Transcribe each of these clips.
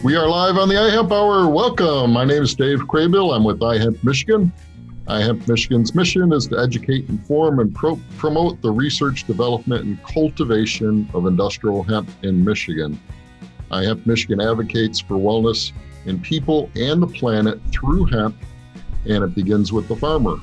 We are live on the iHemp Hour. Welcome. My name is Dave Craybill. I'm with iHemp Michigan. iHemp Michigan's mission is to educate, inform, and promote the research, development, and cultivation of industrial hemp in Michigan. iHemp Michigan advocates for wellness in people and the planet through hemp, and it begins with the farmer.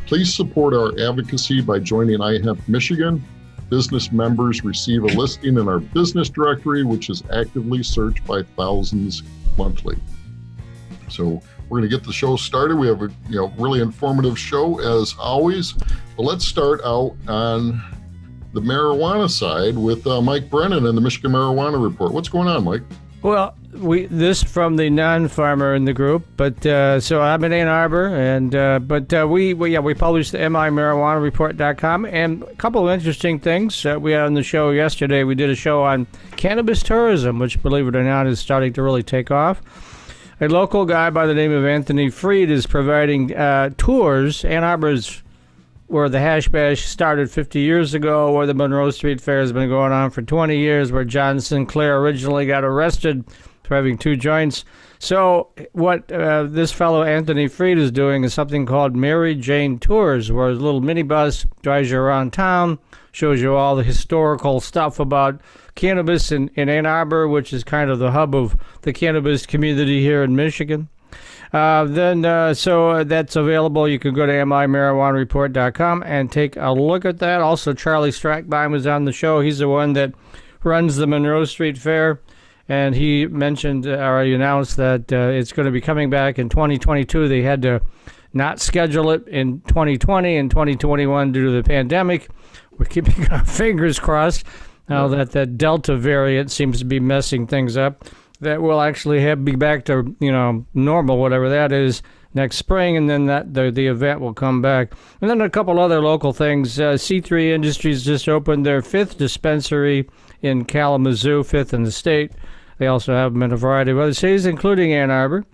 Please support our advocacy by joining iHemp Michigan. Business members receive a listing in our business directory, which is actively searched by thousands monthly. So we're going to get the show started. We have a really informative show as always. But let's start out on the marijuana side with Mike Brennan and the Michigan Marijuana Report. What's going on, Mike? Well, this from the non-farmer in the group, but so I'm in Ann Arbor, and we published the MIMarijuanaReport.com, and a couple of interesting things we had on the show yesterday. We did a show on cannabis tourism, which, believe it or not, is starting to really take off. A local guy by the name of Anthony Freed is providing tours. Ann Arbor's where the Hash Bash started 50 years ago, where the Monroe Street Fair has been going on for 20 years, where John Sinclair originally got arrested for having 2 joints. So what this fellow Anthony Freed is doing is something called Mary Jane Tours, where a little minibus drives you around town, shows you all the historical stuff about cannabis in Ann Arbor, which is kind of the hub of the cannabis community here in Michigan. So that's available. You can go to MIMarijuanaReport.com and take a look at that. Also, Charlie Strackbein was on the show. He's the one that runs the Monroe Street Fair, and he mentioned or he announced that it's going to be coming back in 2022. They had to not schedule it in 2020 and 2021 due to the pandemic. We're keeping our fingers crossed now that Delta variant seems to be messing things up, that we'll actually be back to normal, whatever that is, next spring, and then the event will come back. And then a couple other local things. C3 Industries just opened their 5th dispensary in Kalamazoo, 5th in the state. They also have them in a variety of other cities, including Ann Arbor.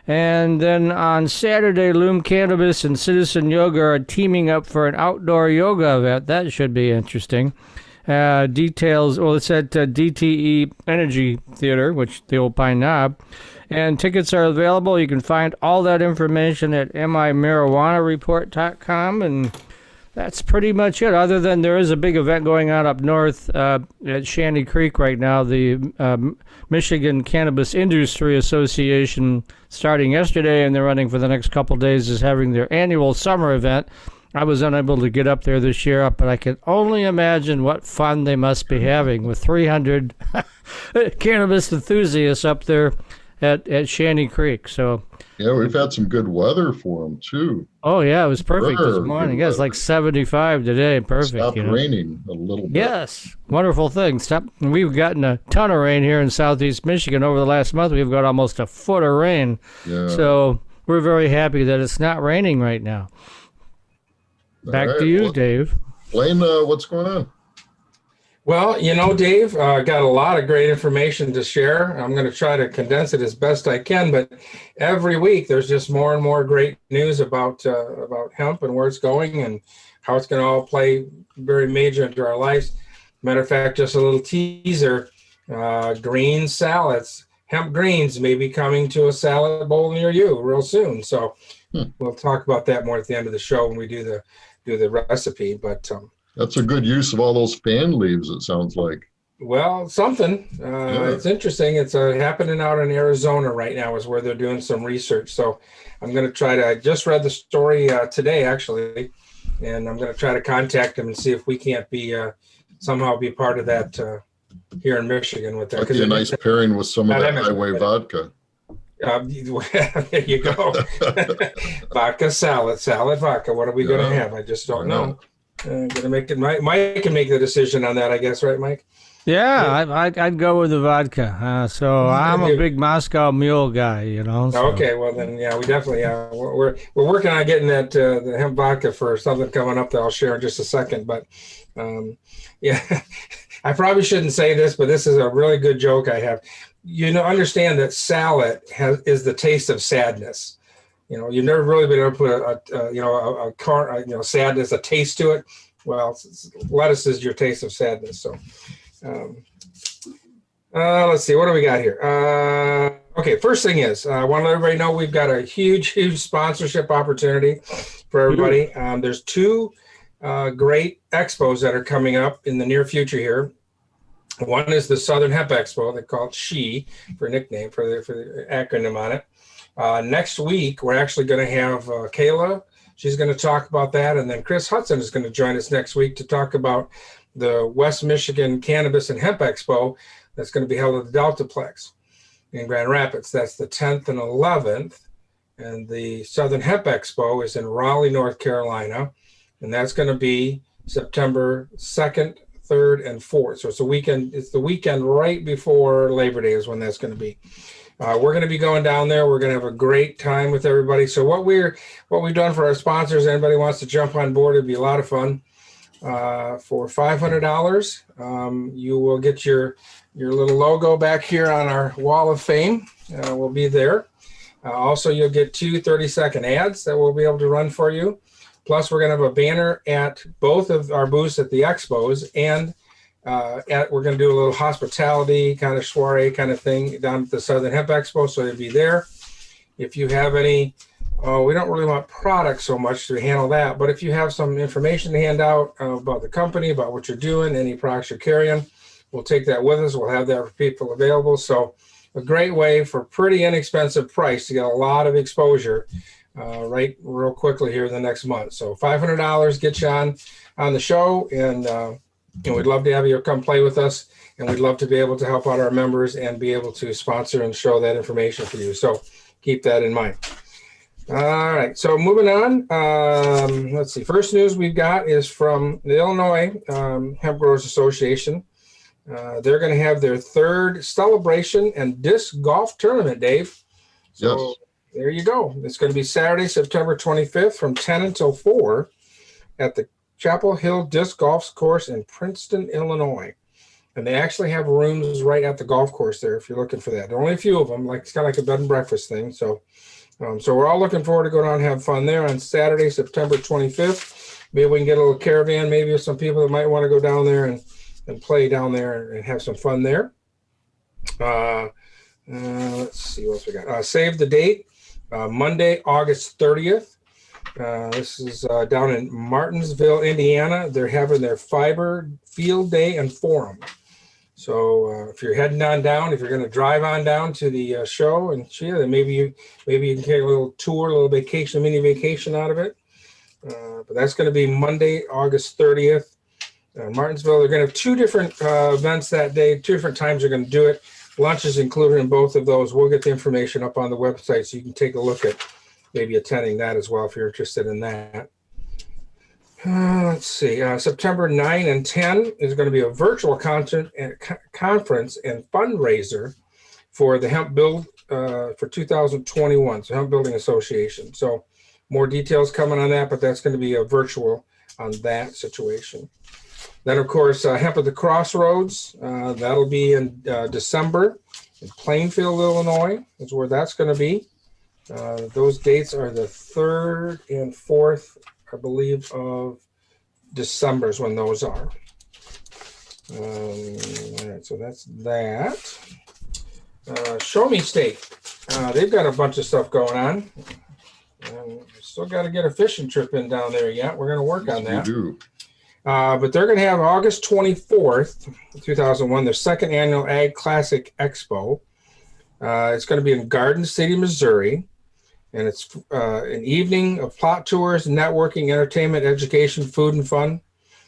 And then on Saturday, Loom Cannabis and Citizen Yoga are teaming up for an outdoor yoga event. That should be interesting. Details, it's at DTE Energy Theater, which the old Pine Knob, and tickets are available. You can find all that information at MIMarijuanaReport.com, and that's pretty much it, other than there is a big event going on up north at Shanty Creek right now. The Michigan Cannabis Industry Association, starting yesterday, and they're running for the next couple of days, is having their annual summer event. I was unable to get up there this year, but I can only imagine what fun they must be having with 300 cannabis enthusiasts up there at Shanty Creek. So yeah, we've had some good weather for them too. Oh yeah, it was perfect this morning. Yeah, it's like 75 today. Perfect. Stopped raining a little bit. Yes, wonderful thing. We've gotten a ton of rain here in southeast Michigan over the last month. We've got almost a foot of rain. Yeah. So we're very happy that it's not raining right now. Back to you, Dave. Blaine, what's going on? Well, Dave, got a lot of great information to share. I'm going to try to condense it as best I can, but every week there's just more and more great news about hemp and where it's going and how it's going to all play very major into our lives. Matter of fact, just a little teaser, green salads, hemp greens may be coming to a salad bowl near you real soon. So we'll talk about that more at the end of the show when we do the recipe, but that's a good use of all those fan leaves, it sounds like. Well, something. It's interesting. It's happening out in Arizona right now is where they're doing some research. So I'm going to try to, I just read the story today, actually, and I'm going to try to contact them and see if we can't somehow be part of that here in Michigan with that. That'd be a nice pairing with some of that highway vodka. There you go. Vodka salad vodka. What are we going to have? I just don't know. I'm going to make it. Mike can make the decision on that, I guess, right, Mike? Yeah, I'd go with the vodka. So I'm a big Moscow Mule guy, So. Okay, well then, yeah, we definitely we're working on getting that the hemp vodka for something coming up that I'll share in just a second. But yeah, I probably shouldn't say this, but this is a really good joke I have. Understand that salad is the taste of sadness. You've never really been able to put sadness, a taste to it. Well, lettuce is your taste of sadness. So Let's see, what do we got here? Okay, first thing is, I want to let everybody know we've got a huge sponsorship opportunity for everybody. There's two great expos that are coming up in the near future here. One is the Southern Hemp Expo. They call it SHE for nickname, for the acronym on it. Next week, we're actually going to have Kayla. She's going to talk about that. And then Chris Hudson is going to join us next week to talk about the West Michigan Cannabis and Hemp Expo that's going to be held at the Deltaplex in Grand Rapids. That's the 10th and 11th. And the Southern Hemp Expo is in Raleigh, North Carolina. And that's going to be September 2nd, 3rd, and 4th. So it's a weekend. It's the weekend right before Labor Day is when that's going to be. We're going to be going down there. We're going to have a great time with everybody. So what we've done for our sponsors, anybody wants to jump on board, it'd be a lot of fun. For $500, you will get your little logo back here on our wall of fame. We'll be there. Also, you'll get 2 30-second ads that we'll be able to run for you. Plus, we're going to have a banner at both of our booths at the expos, and we're going to do a little hospitality kind of soiree kind of thing down at the Southern Hemp Expo, so you'll be there. If you have any, we don't really want products so much to handle that, but if you have some information to hand out about the company, about what you're doing, any products you're carrying, we'll take that with us. We'll have that for people available. So a great way for pretty inexpensive price to get a lot of exposure right real quickly here in the next month. So $500 get you on the show, and we'd love to have you come play with us, and we'd love to be able to help out our members and be able to sponsor and show that information for you. So keep that in mind. All right, so moving on. Let's see. First news we've got is from the Illinois Hemp Growers Association. They're going to have their 3rd celebration and disc golf tournament, Dave. So yes. There you go. It's going to be Saturday, September 25th from 10 until 4 at the Chapel Hill Disc Golf Course in Princeton, Illinois. And they actually have rooms right at the golf course there if you're looking for that. There are only a few of them. It's kind of like a bed and breakfast thing. So we're all looking forward to going out and have fun there on Saturday, September 25th. Maybe we can get a little caravan, maybe with some people that might want to go down there and play down there and have some fun there. Let's see what else we got. Save the date, Monday, August 30th. This is down in Martinsville, Indiana. They're having their Fiber Field Day and Forum. So if you're heading on down, if you're going to drive on down to the show and see, then maybe you can take a little tour, a little vacation, a mini vacation out of it. But that's going to be Monday, August 30th. Martinsville. They're going to have 2 different events that day, 2 different times they're going to do it. Lunch is included in both of those. We'll get the information up on the website so you can take a look at maybe attending that as well if you're interested in that. Let's see. September 9 and 10 is going to be a virtual conference and fundraiser for the Hemp Build for 2021, so Hemp Building Association. So more details coming on that, but that's going to be a virtual on that situation. Then, of course, Hemp at the Crossroads. That'll be in December in Plainfield, Illinois, is where that's going to be. Those dates are the 3rd and 4th, I believe, of December is when those are. All right, so that's that. Show Me State. They've got a bunch of stuff going on. Still got to get a fishing trip in down there yet. We're going to work on that. We do. But they're going to have August 24th, 2001, their 2nd annual Ag Classic Expo. It's going to be in Garden City, Missouri. And it's an evening of plot tours, networking, entertainment, education, food, and fun.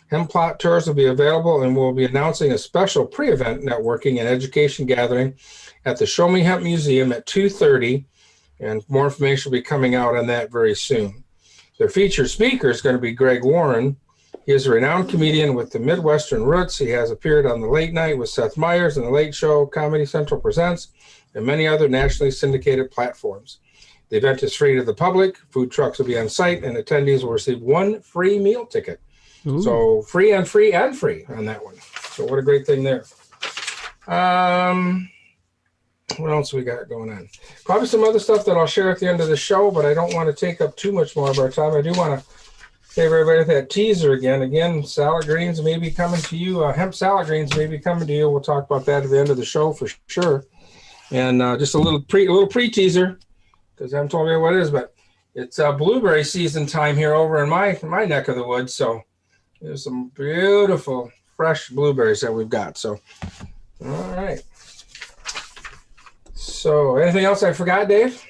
Hemp plot tours will be available, and we'll be announcing a special pre-event networking and education gathering at the Show Me Hemp Museum at 2:30, and more information will be coming out on that very soon. Their featured speaker is going to be Greg Warren. He is a renowned comedian with the Midwestern roots. He has appeared on The Late Night with Seth Meyers and The Late Show, Comedy Central Presents, and many other nationally syndicated platforms. The event is free to the public. Food trucks will be on site, and attendees will receive 1 free meal ticket. Ooh. So free on that one. So what a great thing there. What else we got going on? Probably some other stuff that I'll share at the end of the show, but I don't want to take up too much more of our time. I do want to Hey, everybody, with that teaser again, salad greens may be coming to you. Hemp salad greens may be coming to you. We'll talk about that at the end of the show for sure. And just a little pre-teaser, because I haven't told you what it is, but it's blueberry season time here over in my neck of the woods. So there's some beautiful fresh blueberries that we've got. So, all right. So anything else I forgot, Dave?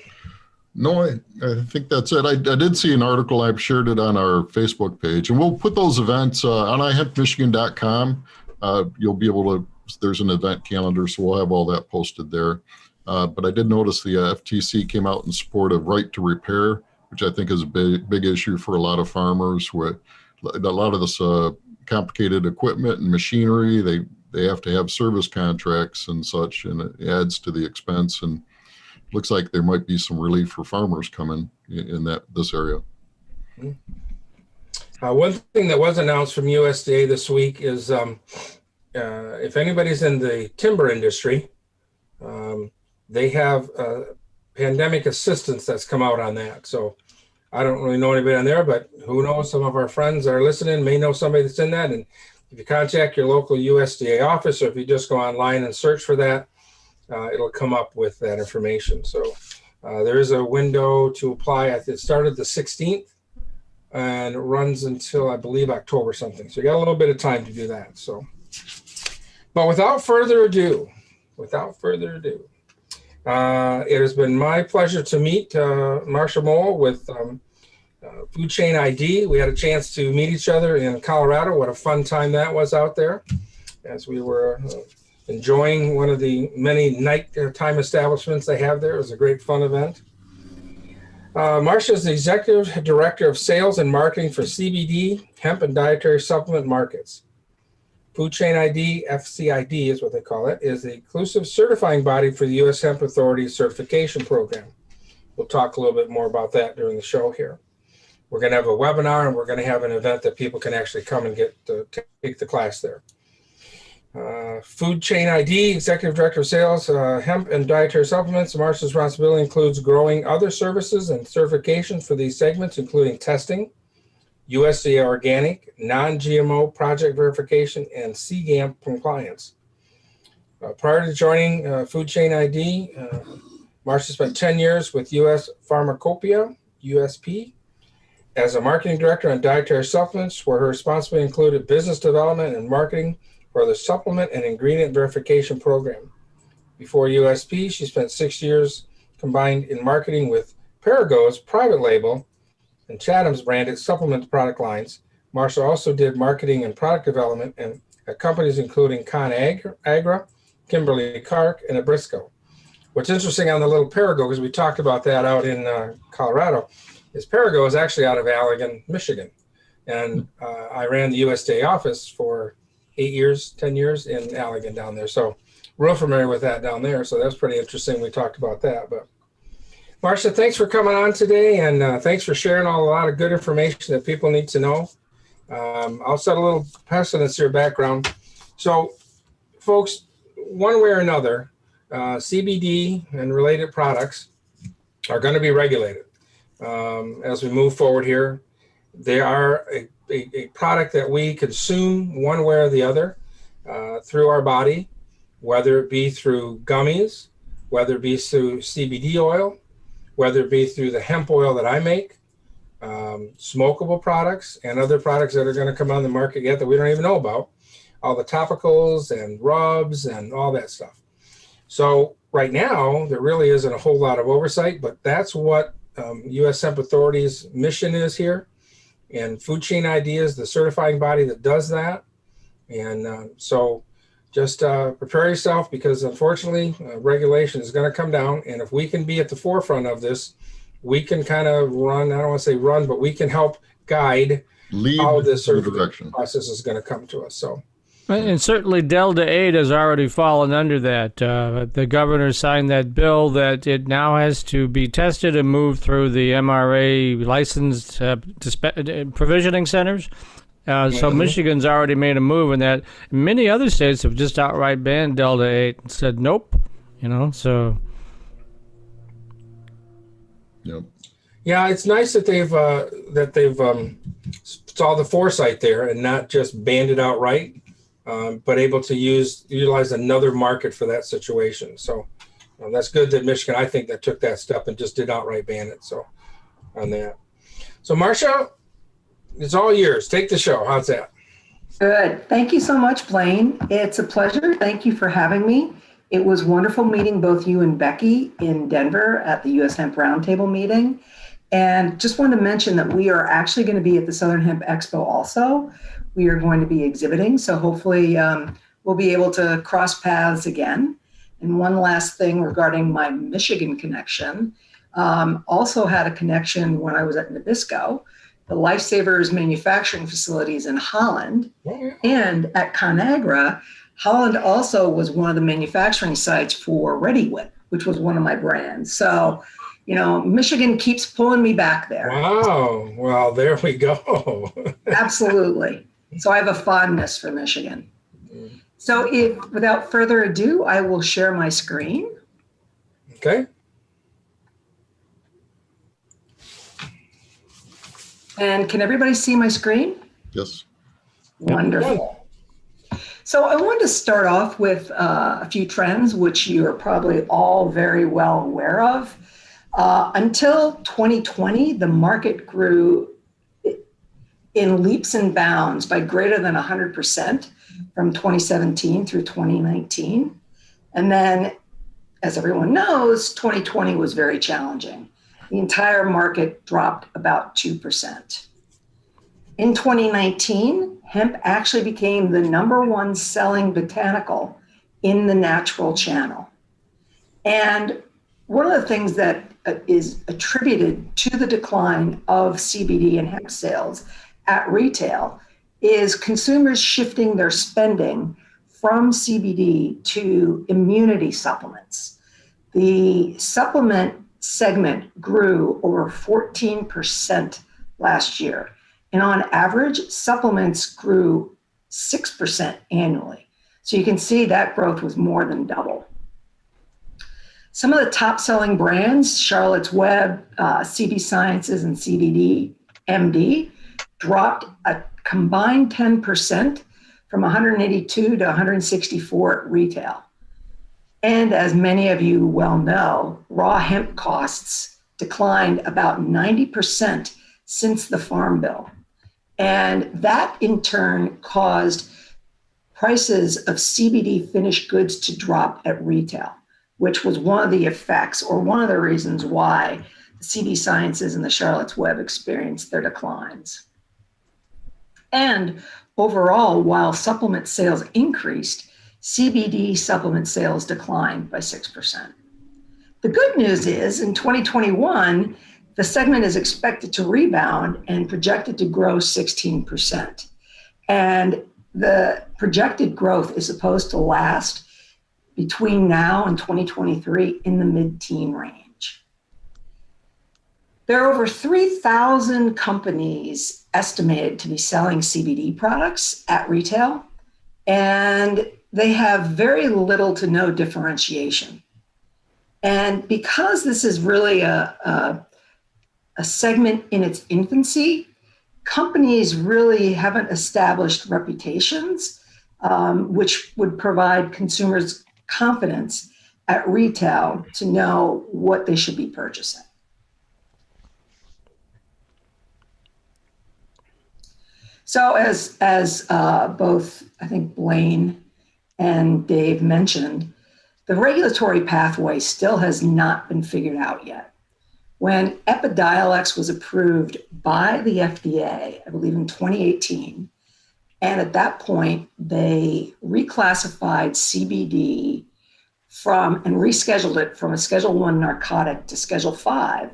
No, I think that's it. I did see an article. I've shared it on our Facebook page, and we'll put those events on ihempmichigan.com. You'll be able to, there's an event calendar, so we'll have all that posted there. But I did notice the FTC came out in support of right to repair, which I think is a big issue for a lot of farmers. With a lot of this complicated equipment and machinery, they have to have service contracts and such, and it adds to the expense. And looks like there might be some relief for farmers coming in this area. One thing that was announced from USDA this week is if anybody's in the timber industry, they have pandemic assistance that's come out on that. So I don't really know anybody on there, but who knows? Some of our friends that are listening may know somebody that's in that. And if you contact your local USDA office, or if you just go online and search for that, it'll come up with that information. So there is a window to apply. It started the 16th and it runs until, I believe, October something. So you got a little bit of time to do that. So, but without further ado, it has been my pleasure to meet Marcia Moll with FoodChain ID. We had a chance to meet each other in Colorado. What a fun time that was out there, as we were enjoying one of the many nighttime establishments they have there. It was a great fun event. Marcia is the Executive Director of Sales and Marketing for CBD, Hemp and Dietary Supplement Markets. FoodChain ID, FCID is what they call it, is the inclusive certifying body for the US Hemp Authority Certification Program. We'll talk a little bit more about that during the show here. We're going to have a webinar, and we're going to have an event that people can actually come and get to take the class there. FoodChain ID, Executive Director of Sales, Hemp and Dietary Supplements. Marcia's responsibility includes growing other services and certifications for these segments, including testing, USDA Organic, non-GMO project verification, and cGMP compliance. Prior to joining FoodChain ID, Marcia spent 10 years with US Pharmacopeia, USP, as a marketing director on dietary supplements, where her responsibility included business development and marketing for the supplement and ingredient verification program. Before USP, she spent 6 years combined in marketing with Perrigo's private label and Chattem's branded supplement product lines. Marcia also did marketing and product development at companies including ConAgra, Kimberly-Clark, and Nabisco. What's interesting on the little Perrigo, because we talked about that out in Colorado, is Perrigo is actually out of Allegan, Michigan. And I ran the USDA office for 10 years in Allegan down there. So real familiar with that down there. So that's pretty interesting. We talked about that. But Marcia, thanks for coming on today, and thanks for sharing a lot of good information that people need to know. I'll set a little precedence here, background. So folks, one way or another, CBD and related products are going to be regulated as we move forward here. They are a product that we consume one way or the other through our body, whether it be through gummies, whether it be through CBD oil, whether it be through the hemp oil that I make, smokable products, and other products that are going to come on the market yet that we don't even know about, all the topicals and rubs and all that stuff. So right now, there really isn't a whole lot of oversight, but that's what US Hemp Authority's mission is here. And FoodChain ID is the certifying body that does that. And so just prepare yourself, because unfortunately, regulation is going to come down. And if we can be at the forefront of this, we can kind of run, I don't want to say run, but we can help guide how this certification process is going to come to us. So, and certainly Delta 8 has already fallen under that. The governor signed that bill that it now has to be tested and moved through the MRA licensed provisioning centers. So Michigan's already made a move in that. Many other states have just outright banned Delta 8 and said nope, so. Yep. Yeah, it's nice that they've saw the foresight there and not just banned it outright, but able to utilize another market for that situation. So that's good that Michigan, I think, that took that step and just did outright ban it. So on that. So Marcia, it's all yours. Take the show. How's that? Good. Thank you so much, Blaine. It's a pleasure. Thank you for having me. It was wonderful meeting both you and Becky in Denver at the US Hemp Roundtable meeting. And just wanted to mention that we are actually going to be at the Southern Hemp Expo also. We are going to be exhibiting, so hopefully we'll be able to cross paths again. And one last thing regarding my Michigan connection, also had a connection when I was at Nabisco, the Lifesavers manufacturing facilities in Holland, and at ConAgra. Holland also was one of the manufacturing sites for Ready Whip, which was one of my brands. So, Michigan keeps pulling me back there. Wow. Well, there we go. Absolutely. So I have a fondness for Michigan. So without further ado, I will share my screen. Okay. And can everybody see my screen? Yes. Wonderful. So I wanted to start off with a few trends, which you're probably all very well aware of. Until 2020, the market grew in leaps and bounds by greater than 100% from 2017 through 2019. And then, as everyone knows, 2020 was very challenging. The entire market dropped about 2%. In 2019, hemp actually became the #1 selling botanical in the natural channel. And one of the things that is attributed to the decline of CBD and hemp sales at retail is consumers shifting their spending from CBD to immunity supplements. The supplement segment grew over 14% last year. And on average, supplements grew 6% annually. So you can see that growth was more than double. Some of the top selling brands, Charlotte's Web, CB Sciences, and CBD MD, dropped a combined 10% from 182 to 164 at retail. And as many of you well know, raw hemp costs declined about 90% since the Farm Bill. And that in turn caused prices of CBD finished goods to drop at retail, which was one of the effects or one of the reasons why the CB Sciences and the Charlotte's Web experienced their declines. And overall, while supplement sales increased, CBD supplement sales declined by 6%. The good news is in 2021, the segment is expected to rebound and projected to grow 16%. And the projected growth is supposed to last between now and 2023 in the mid-teen range. There are over 3,000 companies estimated to be selling CBD products at retail, and they have very little to no differentiation. And because this is really a segment in its infancy, companies really haven't established reputations, which would provide consumers confidence at retail to know what they should be purchasing. So as both, I think, Blaine and Dave mentioned, the regulatory pathway still has not been figured out yet. When Epidiolex was approved by the FDA, I believe in 2018, and at that point, they reclassified CBD and rescheduled it from a Schedule I narcotic to Schedule V.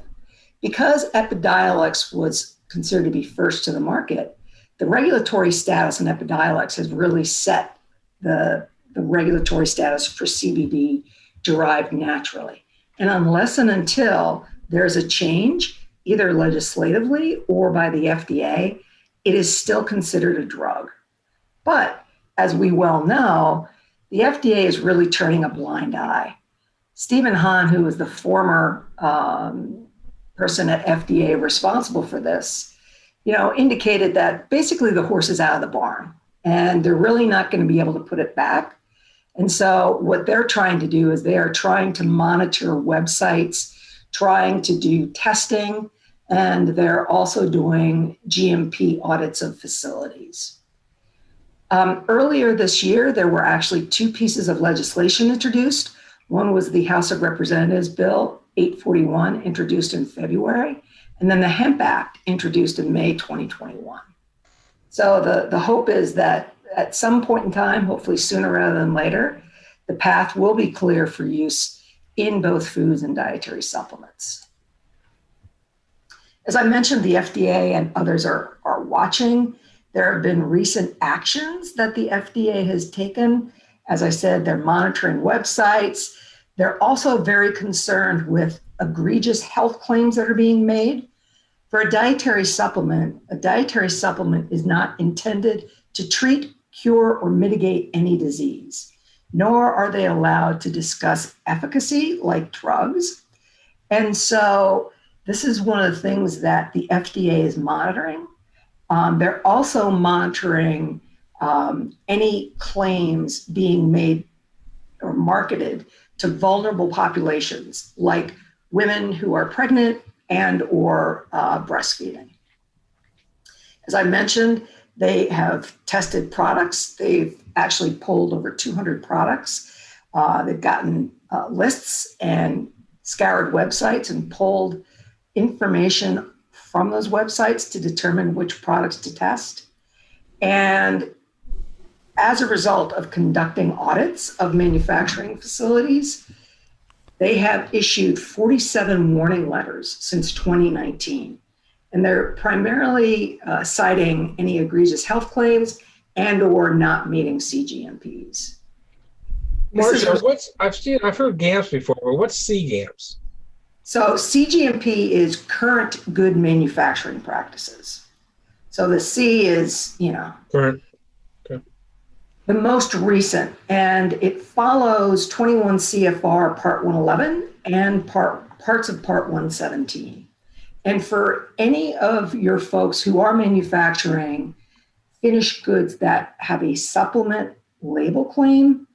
Because Epidiolex was considered to be first to the market, the regulatory status in Epidiolex has really set the regulatory status for CBD derived naturally. And unless and until there's a change, either legislatively or by the FDA, it is still considered a drug. But as we well know, the FDA is really turning a blind eye. Stephen Hahn, who was the former person at FDA responsible for this, indicated that basically the horse is out of the barn and they're really not going to be able to put it back. And so what they're trying to do is they are trying to monitor websites, trying to do testing, and they're also doing GMP audits of facilities. Earlier this year, there were actually two pieces of legislation introduced. One was the House of Representatives Bill 841, introduced in February, and then the Hemp Act, introduced in May 2021. So the hope is that at some point in time, hopefully sooner rather than later, the path will be clear for use in both foods and dietary supplements. As I mentioned, the FDA and others are watching. There have been recent actions that the FDA has taken. As I said, they're monitoring websites. They're also very concerned with egregious health claims that are being made. For a dietary supplement is not intended to treat, cure, or mitigate any disease, nor are they allowed to discuss efficacy like drugs. And so this is one of the things that the FDA is monitoring. They're also monitoring any claims being made or marketed to vulnerable populations like women who are pregnant and or breastfeeding. As I mentioned, they have tested products. They've actually pulled over 200 products. They've gotten lists and scoured websites and pulled information from those websites to determine which products to test. And as a result of conducting audits of manufacturing facilities, they have issued 47 warning letters since 2019. And they're primarily citing any egregious health claims and or not meeting cGMPs. Marcia, I've heard GAMPs before, but what's cGAMPs? So cGMP is current good manufacturing practices. So the C is, Current. Okay. The most recent, and it follows 21 CFR Part 111 and parts of Part 117. And for any of your folks who are manufacturing finished goods that have a supplement label claim,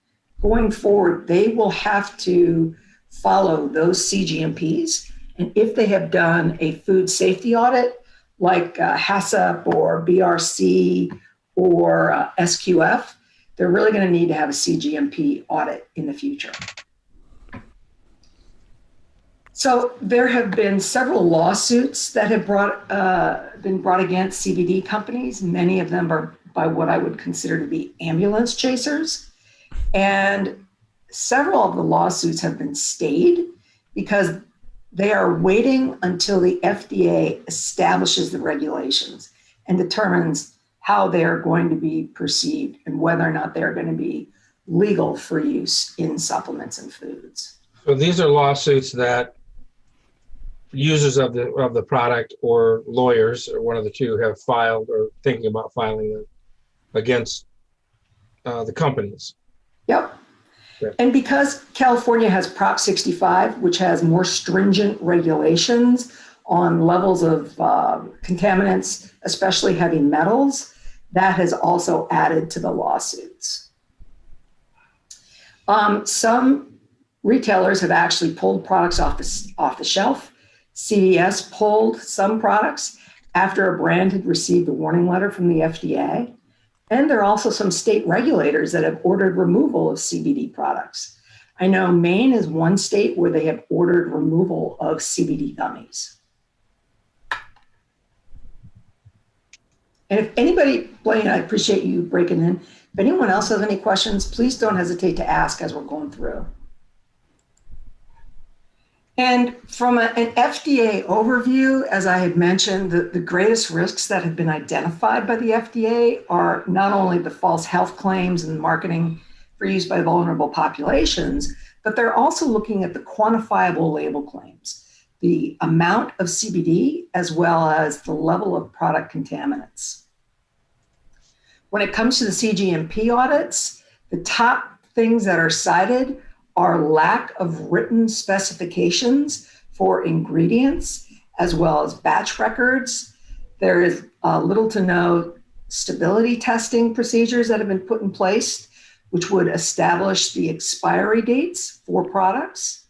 going forward, they will have to follow those cGMPs. And if they have done a food safety audit, like HACCP or BRC or SQF, they're really going to need to have a cGMP audit in the future. So there have been several lawsuits that have been brought against CBD companies. Many of them are by what I would consider to be ambulance chasers. And several of the lawsuits have been stayed because they are waiting until the FDA establishes the regulations and determines how they are going to be perceived and whether or not they're going to be legal for use in supplements and foods. So these are lawsuits that users of the product or lawyers, or one of the two, have filed or thinking about filing them against the companies. Yep. And because California has Prop 65, which has more stringent regulations on levels of contaminants, especially heavy metals, that has also added to the lawsuits. Some retailers have actually pulled products off the shelf. CVS pulled some products after a brand had received a warning letter from the FDA. And there are also some state regulators that have ordered removal of CBD products. I know Maine is one state where they have ordered removal of CBD gummies. And if anybody, Blaine, I appreciate you breaking in. If anyone else has any questions, please don't hesitate to ask as we're going through. And from an FDA overview, as I had mentioned, the greatest risks that have been identified by the FDA are not only the false health claims and marketing for use by vulnerable populations, but they're also looking at the quantifiable label claims, the amount of CBD, as well as the level of product contaminants. When it comes to the cGMP audits, the top things that are cited are lack of written specifications for ingredients, as well as batch records, There is little to no stability testing procedures that have been put in place, which would establish the expiry dates for products.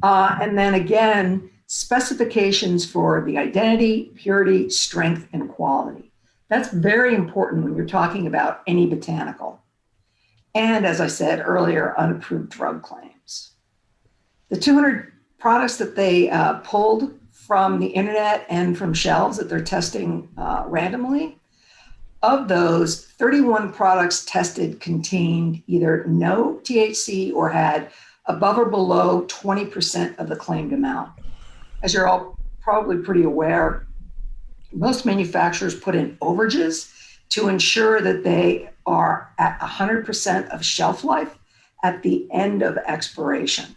And then again, specifications for the identity, purity, strength, and quality. That's very important when you're talking about any botanical. And as I said earlier, unapproved drug claims. The 200 products that they pulled from the internet and from shelves that they're testing randomly, of those, 31 products tested contained either no THC or had above or below 20% of the claimed amount. As you're all probably pretty aware, most manufacturers put in overages to ensure that they are at 100% of shelf life at the end of expiration.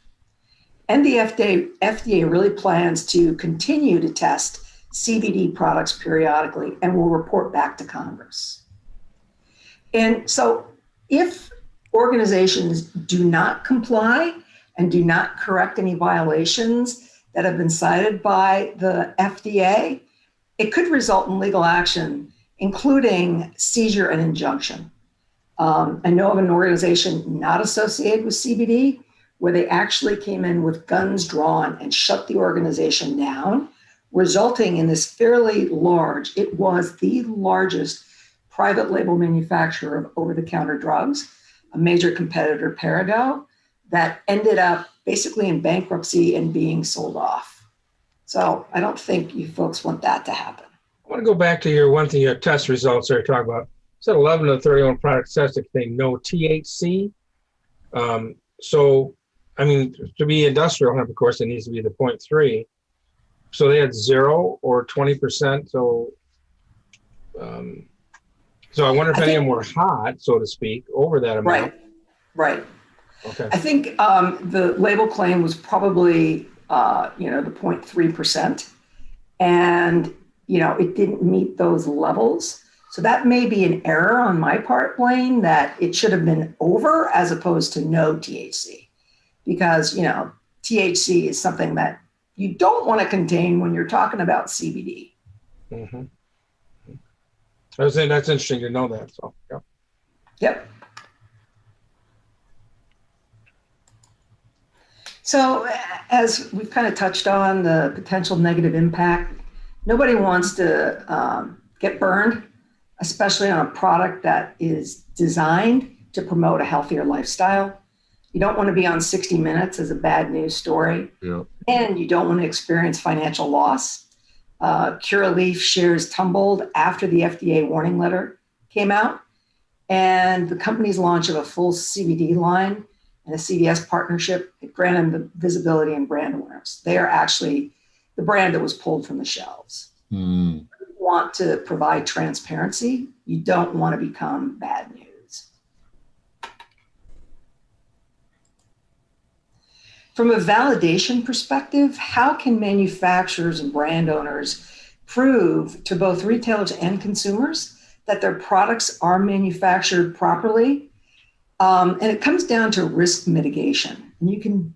And the FDA really plans to continue to test CBD products periodically and will report back to Congress. And so if organizations do not comply and do not correct any violations that have been cited by the FDA, it could result in legal action, including seizure and injunction. I know of an organization not associated with CBD where they actually came in with guns drawn and shut the organization down, resulting in this fairly large, it was the largest private label manufacturer of over-the-counter drugs, a major competitor, Perrigo, that ended up basically in bankruptcy and being sold off. So I don't think you folks want that to happen. I want to go back to your test results there, talk about, said 11 of the 31 products tested contain no THC. So, I mean, to be industrial hemp, of course, it needs to be the 0.3. So they had 0 or 20%. So I wonder if any of them were hot, so to speak, over that amount. Right. Okay. I think the label claim was probably, the 0.3%. And, it didn't meet those levels. So that may be an error on my part, Blaine, that it should have been over as opposed to no THC. Because, THC is something that you don't want to contain when you're talking about CBD. Mm-hmm. I was saying that's interesting to know that. So, yeah. Yep. So as we've kind of touched on the potential negative impact, nobody wants to get burned, especially on a product that is designed to promote a healthier lifestyle. You don't want to be on 60 Minutes as a bad news story. Yeah. And you don't want to experience financial loss. Curaleaf shares tumbled after the FDA warning letter came out, and the company's launch of a full CBD line and a CVS partnership, it granted them visibility and brand awareness. They are actually the brand that was pulled from the shelves. You want to provide transparency. You don't want to become bad news. From a validation perspective, how can manufacturers and brand owners prove to both retailers and consumers that their products are manufactured properly? And it comes down to risk mitigation. And you can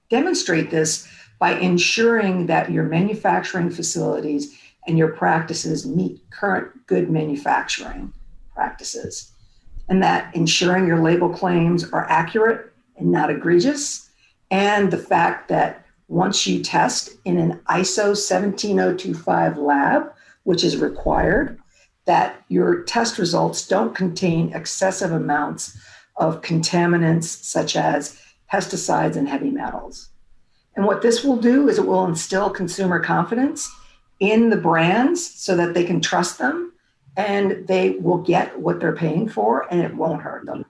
demonstrate this by ensuring that your manufacturing facilities and your practices meet current good manufacturing practices, and that ensuring your label claims are accurate and not egregious, and the fact that once you test in an ISO 17025 lab, which is required, that your test results don't contain excessive amounts of contaminants such as pesticides and heavy metals. And what this will do is it will instill consumer confidence in the brands so that they can trust them and they will get what they're paying for and it won't hurt them.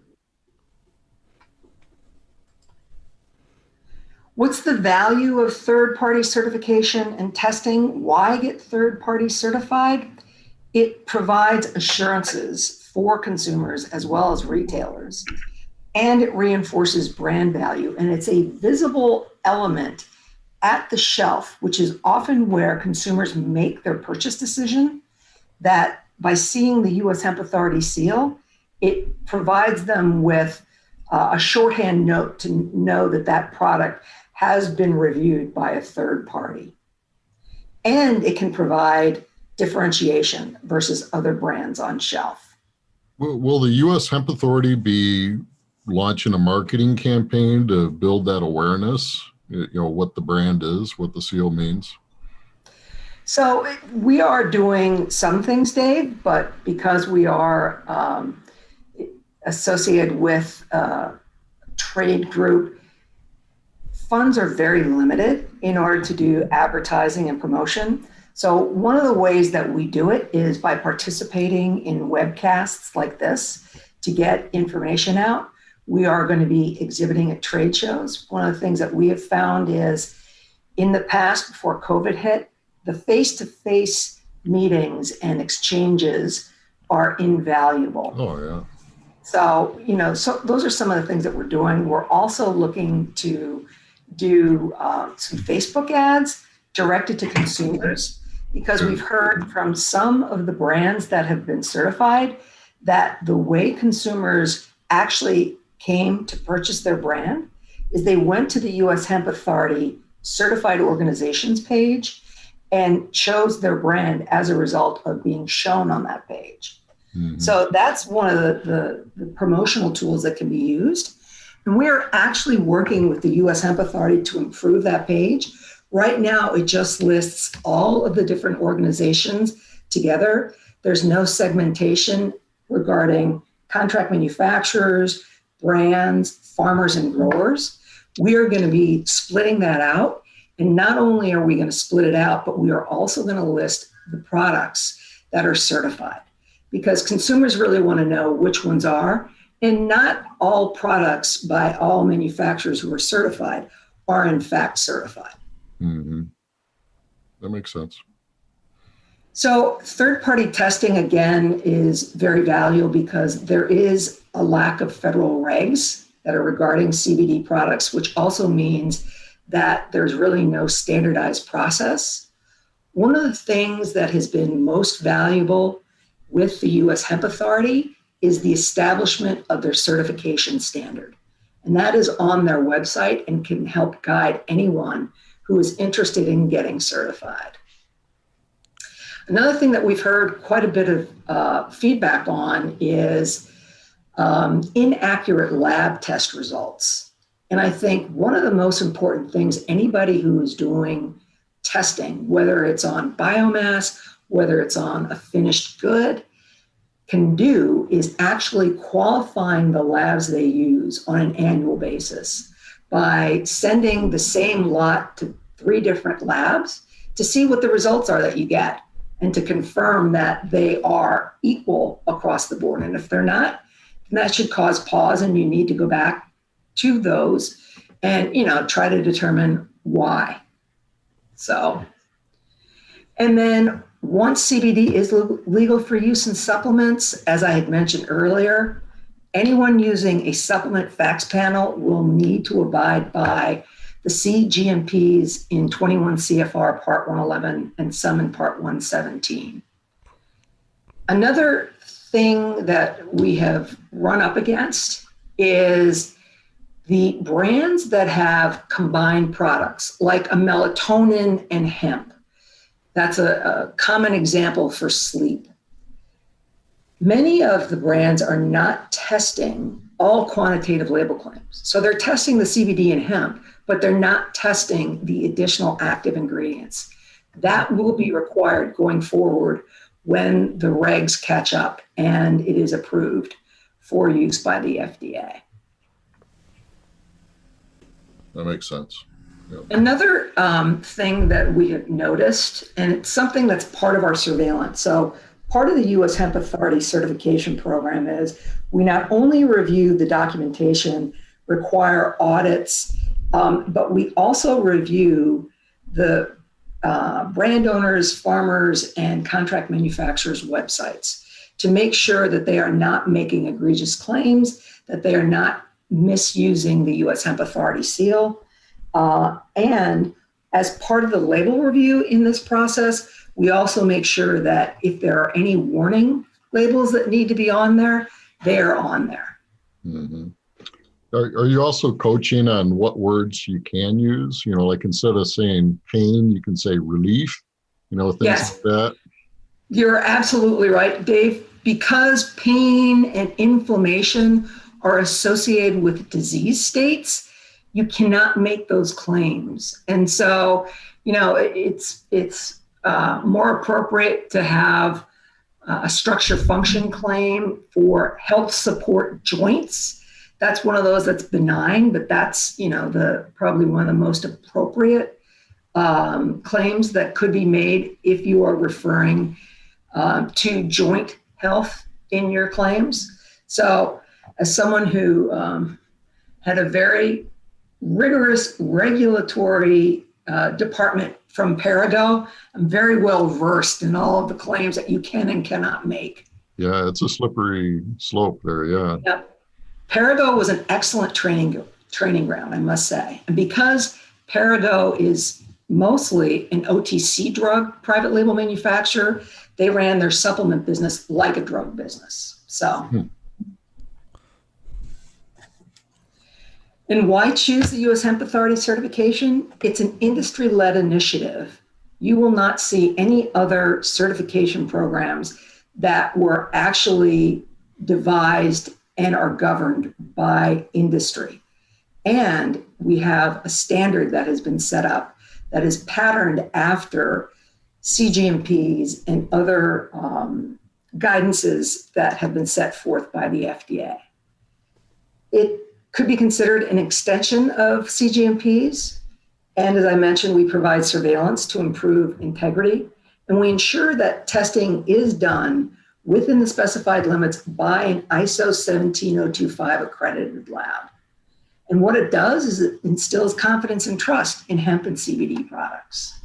What's the value of third-party certification and testing? Why get third-party certified? It provides assurances for consumers as well as retailers, and it reinforces brand value. And it's a visible element at the shelf, which is often where consumers make their purchase decision, that by seeing the US Hemp Authority seal, it provides them with a shorthand note to know that that product has been reviewed by a third party. And it can provide differentiation versus other brands on shelf. Will the US Hemp Authority be launching a marketing campaign to build that awareness, what the brand is, what the seal means? So we are doing some things, Dave, but because we are associated with a trade group, funds are very limited in order to do advertising and promotion. So one of the ways that we do it is by participating in webcasts like this to get information out. We are going to be exhibiting at trade shows. One of the things that we have found is in the past, before COVID hit, the face-to-face meetings and exchanges are invaluable. Oh, yeah. So, so those are some of the things that we're doing. We're also looking to do some Facebook ads directed to consumers, because we've heard from some of the brands that have been certified that the way consumers actually came to purchase their brand is they went to the US Hemp Authority certified organizations page and chose their brand as a result of being shown on that page. Mm-hmm. So that's one of the promotional tools that can be used. And we're actually working with the US Hemp Authority to improve that page. Right now, it just lists all of the different organizations together. There's no segmentation regarding contract manufacturers, brands, farmers, and growers. We are going to be splitting that out. And not only are we going to split it out, but we are also going to list the products that are certified, because consumers really want to know which ones are. And not all products by all manufacturers who are certified are in fact certified. Mm-hmm. That makes sense. So third-party testing, again, is very valuable because there is a lack of federal regs that are regarding CBD products, which also means that there's really no standardized process. One of the things that has been most valuable with the US Hemp Authority is the establishment of their certification standard. And that is on their website and can help guide anyone who is interested in getting certified. Another thing that we've heard quite a bit of feedback on is inaccurate lab test results. And I think one of the most important things anybody who is doing testing, whether it's on biomass, whether it's on a finished good, can do is actually qualifying the labs they use on an annual basis by sending the same lot to 3 different labs to see what the results are that you get and to confirm that they are equal across the board. And if they're not, then that should cause pause, and you need to go back to those and try to determine why. So, and then once CBD is legal for use in supplements, as I had mentioned earlier, anyone using a supplement facts panel will need to abide by the cGMPs in 21 CFR Part 111 and some in Part 117. Another thing that we have run up against is the brands that have combined products, like a melatonin and hemp. That's a common example for sleep. Many of the brands are not testing all quantitative label claims. So they're testing the CBD and hemp, but they're not testing the additional active ingredients. That will be required going forward when the regs catch up and it is approved for use by the FDA. That makes sense. Yep. Another thing that we have noticed, and it's something that's part of our surveillance. So part of the US Hemp Authority certification program is we not only review the documentation, require audits, but we also review the brand owners, farmers, and contract manufacturers' websites to make sure that they are not making egregious claims, that they are not misusing the US Hemp Authority seal. And as part of the label review in this process, we also make sure that if there are any warning labels that need to be on there, they are on there. Mm-hmm. Are you also coaching on what words you can use? Like instead of saying pain, you can say relief, things Yes. like that. You're absolutely right, Dave. Because pain and inflammation are associated with disease states, you cannot make those claims. And so, it's more appropriate to have a structure function claim for health support joints. That's one of those that's benign, but that's, probably one of the most appropriate claims that could be made if you are referring to joint health in your claims. So as someone who had a very rigorous regulatory department from Perrigo, I'm very well versed in all of the claims that you can and cannot make. Yeah, it's a slippery slope there, yeah. Yep. Perrigo was an excellent training ground, I must say. And because Perrigo is mostly an OTC drug private label manufacturer, they ran their supplement business like a drug business. So, And why choose the US Hemp Authority Certification? It's an industry-led initiative. You will not see any other certification programs that were actually devised and are governed by industry. And we have a standard that has been set up that is patterned after cGMPs and other guidances that have been set forth by the FDA. It could be considered an extension of cGMPs. And as I mentioned, we provide surveillance to improve integrity. And we ensure that testing is done within the specified limits by an ISO 17025 accredited lab. And what it does is it instills confidence and trust in hemp and CBD products.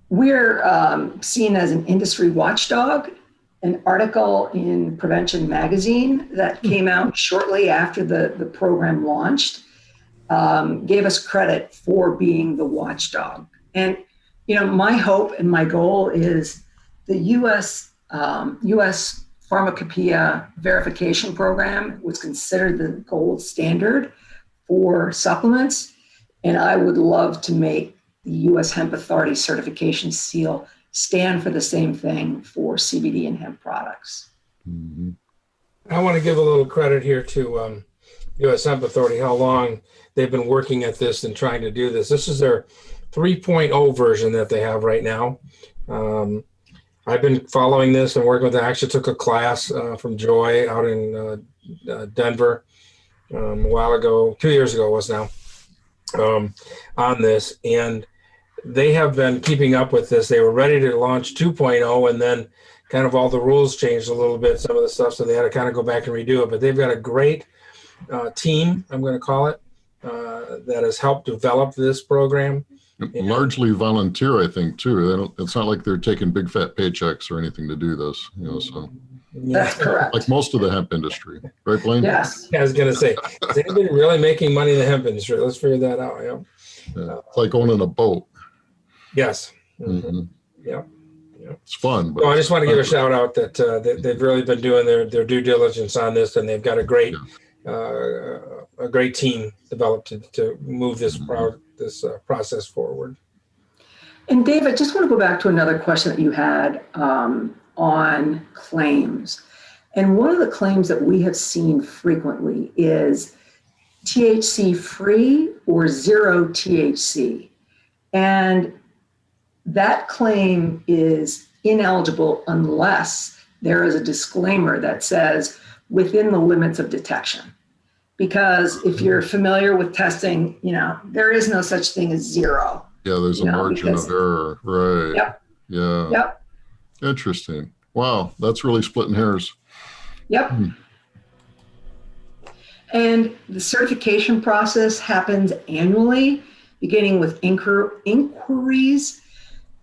We're seen as an industry watchdog. An article in Prevention Magazine that came out shortly after the program launched gave us credit for being the watchdog. And, my hope and my goal is the US Pharmacopeia verification program was considered the gold standard for supplements. And I would love to make the US Hemp Authority Certification seal stand for the same thing for CBD and hemp products. Mm-hmm. I want to give a little credit here to US Hemp Authority, how long they've been working at this and trying to do this. This is their 3.0 version that they have right now. I've been following this and working with them. I actually took a class from Joy out in Denver a while ago, 2 years ago it was now, on this. And they have been keeping up with this. They were ready to launch 2.0 and then kind of all the rules changed a little bit, some of the stuff, so they had to kind of go back and redo it. But they've got a great team, I'm going to call it, that has helped develop this program. Largely volunteer, I think, too. It's not like they're taking big fat paychecks or anything to do this, so. That's correct. Like most of the hemp industry, right, Blaine? Yes. I was going to say, is anybody really making money in the hemp industry? Let's figure that out. Yeah. It's like owning a boat. Yes. Mm-hmm. Yeah. It's fun. But I just want to give a shout out that they've really been doing their due diligence on this, and they've got a great team developed to move this process forward. And Dave, I just want to go back to another question that you had on claims. And one of the claims that we have seen frequently is THC free or zero THC. And that claim is ineligible unless there is a disclaimer that says within the limits of detection. Because if you're familiar with testing, there is no such thing as zero. Yeah, there's a margin of error. Right. Yep. Yeah. Yep. Interesting. Wow, that's really splitting hairs. Yep. And the certification process happens annually, beginning with inquiries,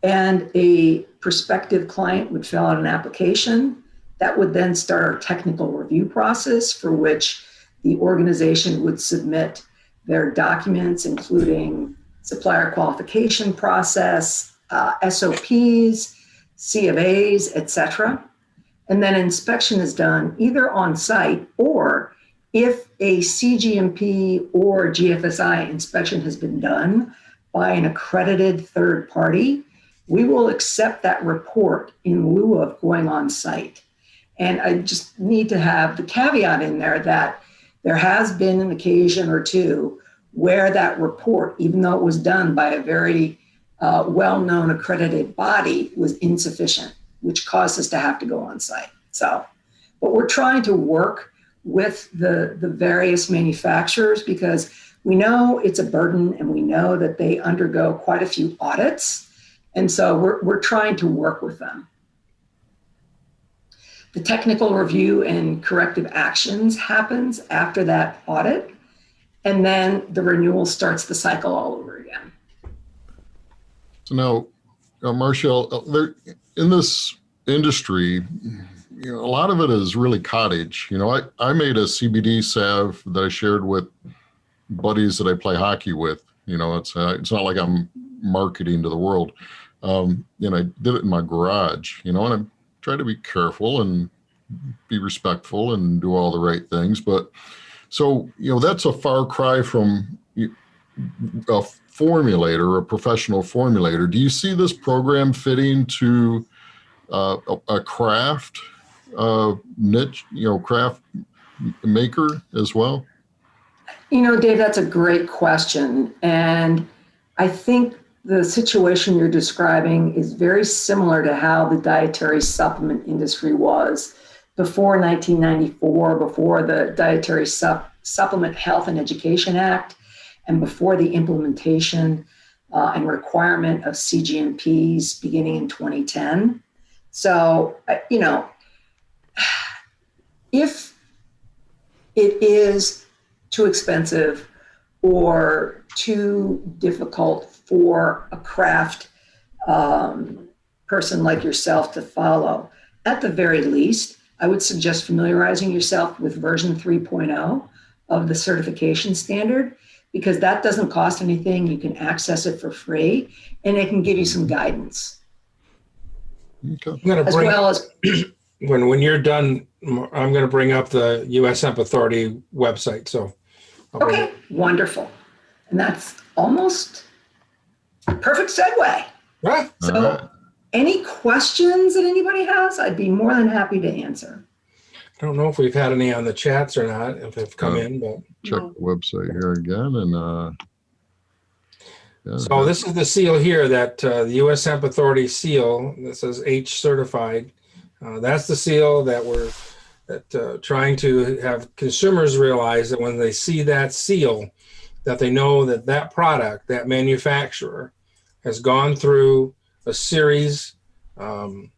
and a prospective client would fill out an application. That would then start our technical review process, for which the organization would submit their documents, including supplier qualification process, SOPs, C of A's, etc. And then inspection is done either on site, or if a cGMP or GFSI inspection has been done by an accredited third party, we will accept that report in lieu of going on site. And I just need to have the caveat in there that there has been an occasion or two where that report, even though it was done by a very well-known accredited body, was insufficient, which caused us to have to go on site. So, but we're trying to work with the various manufacturers because we know it's a burden and we know that they undergo quite a few audits. And so we're trying to work with them. The technical review and corrective actions happens after that audit. And then the renewal starts the cycle all over again. So now, Marcia, in this industry, a lot of it is really cottage. I made a CBD salve that I shared with buddies that I play hockey with. It's not like I'm marketing to the world. And I did it in my garage, and I try to be careful and be respectful and do all the right things. But so, that's a far cry from a formulator, a professional formulator. Do you see this program fitting to a craft niche, craft maker as well? Dave, that's a great question. And I think the situation you're describing is very similar to how the dietary supplement industry was before 1994, before the Dietary Supplement Health and Education Act, and before the implementation and requirement of cGMPs beginning in 2010. So, if it is too expensive or too difficult for a craft person like yourself to follow, at the very least, I would suggest familiarizing yourself with version 3.0 of the certification standard, because that doesn't cost anything. You can access it for free, and it can give you some guidance. Okay. I'm going to bring, when you're done, I'm going to bring up the US Hemp Authority website. So, okay, wonderful. And that's almost a perfect segue. Right. So, any questions that anybody has, I'd be more than happy to answer. I don't know if we've had any on the chats or not, if they've come in, but check the website here again. And so this is the seal here that the US Hemp Authority seal that says H certified. That's the seal that we're trying to have consumers realize that when they see that seal, that they know that that product, that manufacturer has gone through a series, an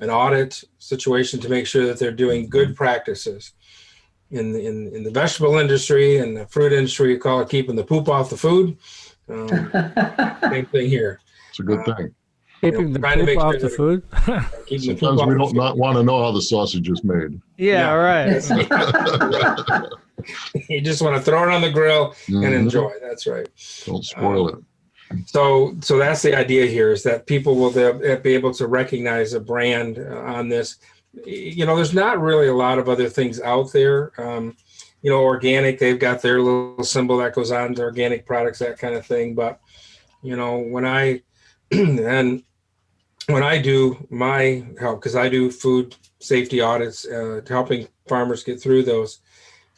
audit situation to make sure that they're doing good practices. In the vegetable industry and the fruit industry, you call it keeping the poop off the food. Same thing here. It's a good thing. Keeping the poop off the food. Sometimes we don't not want to know how the sausage is made. Yeah, right. You just want to throw it on the grill and enjoy. That's right. Don't spoil it. So that's the idea here, is that people will be able to recognize a brand on this. There's not really a lot of other things out there. Organic, they've got their little symbol that goes on to organic products, that kind of thing. But, when I do my help, because I do food safety audits, helping farmers get through those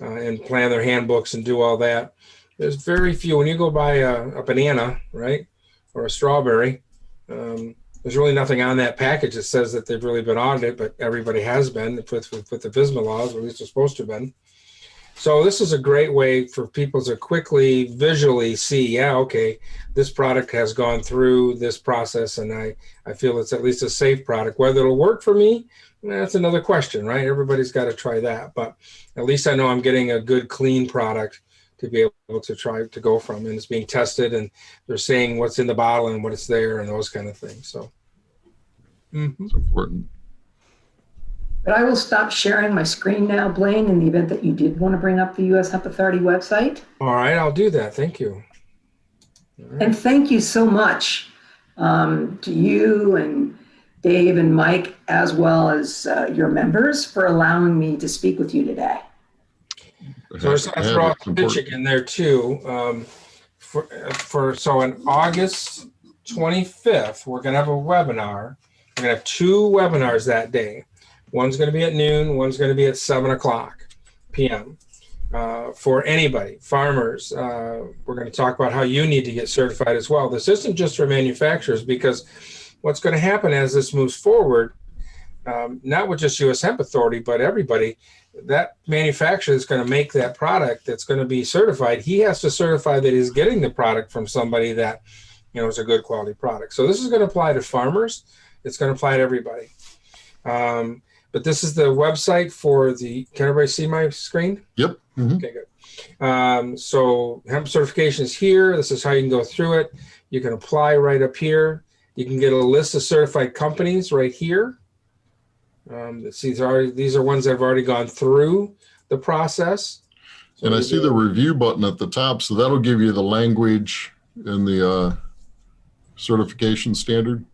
and plan their handbooks and do all that. There's very few. When you go buy a banana, right, or a strawberry, there's really nothing on that package that says that they've really been audited, but everybody has been with the FSMA laws, or at least they're supposed to have been. So this is a great way for people to quickly visually see, okay, this product has gone through this process, and I feel it's at least a safe product. Whether it'll work for me, that's another question, right? Everybody's got to try that, but at least I know I'm getting a good, clean product to be able to try to go from, and it's being tested, and they're saying what's in the bottle and what it's there and those kind of things. So it's important. But I will stop sharing my screen now, Blaine, in the event that you did want to bring up the US Hemp Authority website. All right, I'll do that. Thank you. Right. And thank you so much to you and Dave and Mike, as well as your members, for allowing me to speak with you today. So I throw a pitch in there too. So in August 25th, we're going to have a webinar. We're going to have 2 webinars that day. One's going to be at noon. One's going to be at 7 o'clock p.m. For anybody, farmers. We're going to talk about how you need to get certified as well. This isn't just for manufacturers, because what's going to happen as this moves forward, not with just US Hemp Authority, but everybody, that manufacturer is going to make that product that's going to be certified. He has to certify that he's getting the product from somebody that, is a good quality product. So this is going to apply to farmers. It's going to apply to everybody. But this is the website for the, can everybody see my screen? Yep. Mm-hmm. Okay, good. So hemp certification is here. This is how you can go through it. You can apply right up here. You can get a list of certified companies right here. These are ones that have already gone through the process. So and I see the review button at the top, so that'll give you the language and the certification standard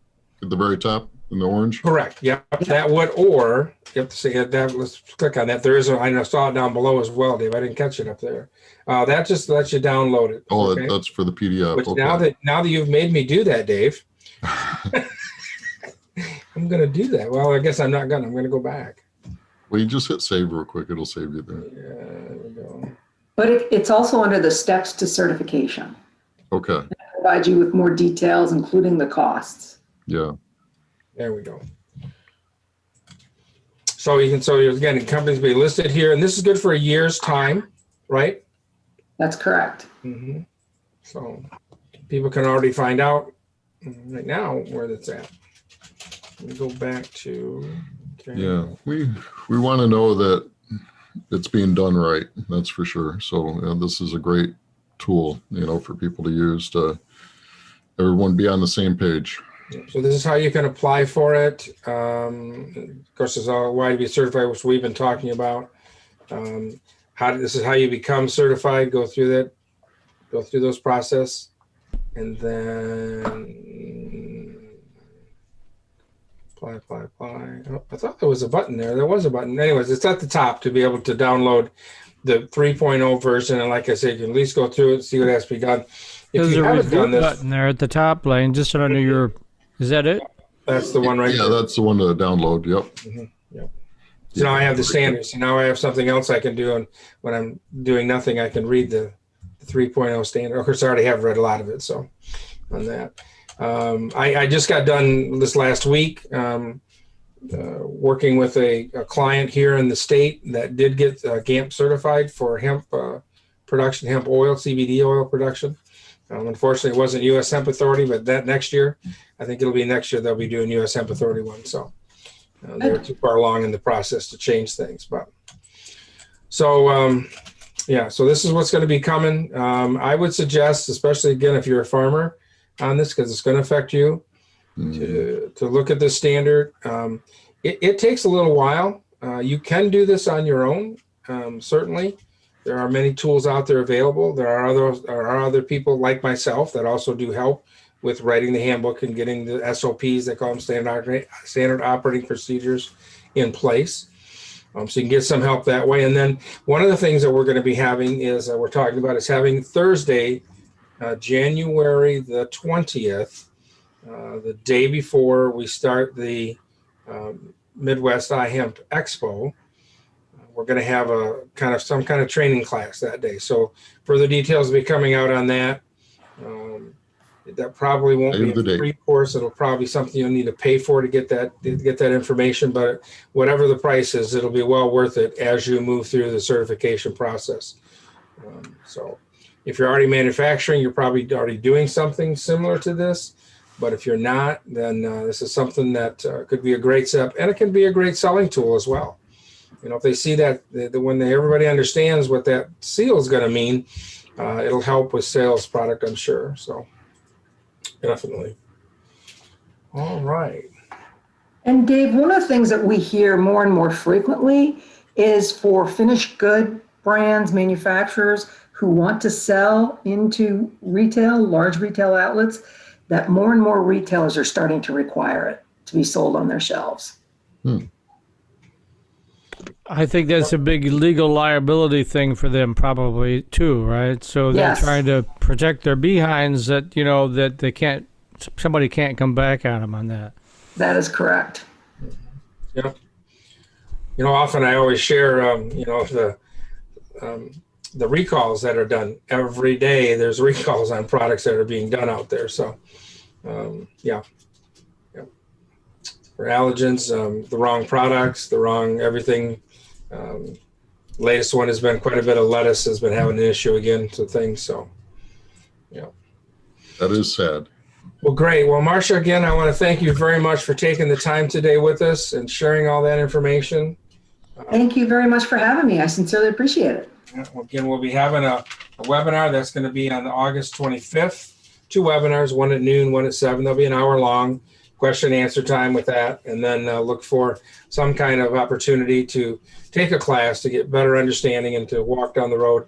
at the very top in the orange. Correct. Yep. That would, or you have to say that. Let's click on that. There is I saw it down below as well, Dave. I didn't catch it up there. That just lets you download it. Oh, okay? That's for the PDF. Which okay. now that you've made me do that, Dave, I'm going to do that. Well, I guess I'm not going to. I'm going to go back. Well, you just hit save real quick. It'll save you there. Yeah, there we go. But it's also under the steps to certification. Okay. It provides you with more details, including the costs. Yeah. There we go. So again, companies be listed here, and this is good for a year's time, right? That's correct. Mm-hmm. So people can already find out right now where that's at. Let me go back to. Okay. Yeah, we want to know that it's being done right. That's for sure. So this is a great tool, for people to use to everyone be on the same page. So this is how you can apply for it. Of course, this is all why to be certified, which we've been talking about. This is how you become certified. Go through those process, and then apply. Oh, I thought there was a button there. There was a button. Anyways, it's at the top to be able to download the 3.0 version, and like I said, you can at least go through it, see what has to be done. There's a review button there at the top, Lane, just under your. Is that it? That's the one right there. Yeah, that's the one to download. Yep. Mm-hmm. Yep. So now I have the standards. So now I have something else I can do, and when I'm doing nothing, I can read the 3.0 standard. Of course, I already have read a lot of it. So on that, I just got done this last week working with a client here in the state that did get GAMP certified for hemp production, hemp oil, CBD oil production. Unfortunately, it wasn't US Hemp Authority, but that next year, I think it'll be next year they'll be doing US Hemp Authority one. So they're too far along in the process to change things. But so this is what's going to be coming. I would suggest, especially again if you're a farmer on this, because it's going to affect you, to look at this standard. It takes a little while. You can do this on your own, certainly. There are many tools out there available. There are other people like myself that also do help with writing the handbook and getting the SOPs, they call them standard operating procedures, in place. So you can get some help that way. And then one of the things that we're going to be having is having Thursday, January the 20th, the day before we start the Midwest iHemp Expo. We're going to have some kind of training class that day. So further details will be coming out on that. That probably won't be a free course. It'll probably be something you'll need to pay for to get that information. But whatever the price is, it'll be well worth it as you move through the certification process. So if you're already manufacturing, you're probably already doing something similar to this. But if you're not, then this is something that could be a great step, and it can be a great selling tool as well. If they see that when everybody understands what that seal is going to mean, it'll help with sales product, I'm sure. So definitely. All right. And Dave, one of the things that we hear more and more frequently is for finished good brands, manufacturers who want to sell into retail, large retail outlets, that more and more retailers are starting to require it to be sold on their shelves. I think that's a big legal liability thing for them probably too, right? So they're trying to protect their behinds that, that they can't somebody can't come back on them on that. That is correct. Yeah. Often I always share, the recalls that are done every day. There's recalls on products that are being done out there. So, yeah. For allergens, the wrong products, the wrong everything. Latest one has been quite a bit of lettuce has been having an issue again to things. So, yeah. That is sad. Well, great. Well, Marcia, again, I want to thank you very much for taking the time today with us and sharing all that information. Thank you very much for having me. I sincerely appreciate it. Again, we'll be having a webinar that's going to be on August 25th. 2 webinars, one at noon, one at 7. They'll be an hour long, question and answer time with that, and then look for some kind of opportunity to take a class to get better understanding and to walk down the road.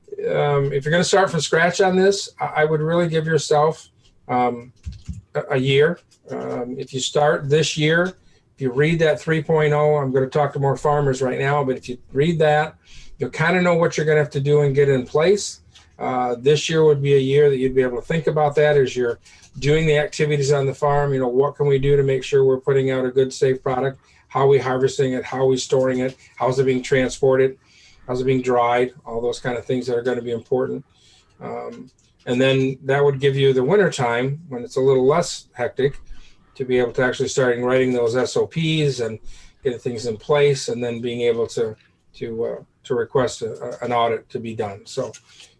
If you're going to start from scratch on this, I would really give yourself a year. If you start this year, if you read that 3.0, I'm going to talk to more farmers right now, but if you read that, you'll kind of know what you're going to have to do and get in place. This year would be a year that you'd be able to think about that as you're doing the activities on the farm. What can we do to make sure we're putting out a good, safe product? How are we harvesting it? How are we storing it? How's it being transported? How's it being dried? All those kind of things that are going to be important. And then that would give you the winter time when it's a little less hectic to be able to actually start writing those SOPs and getting things in place, and then being able to request an audit to be done. So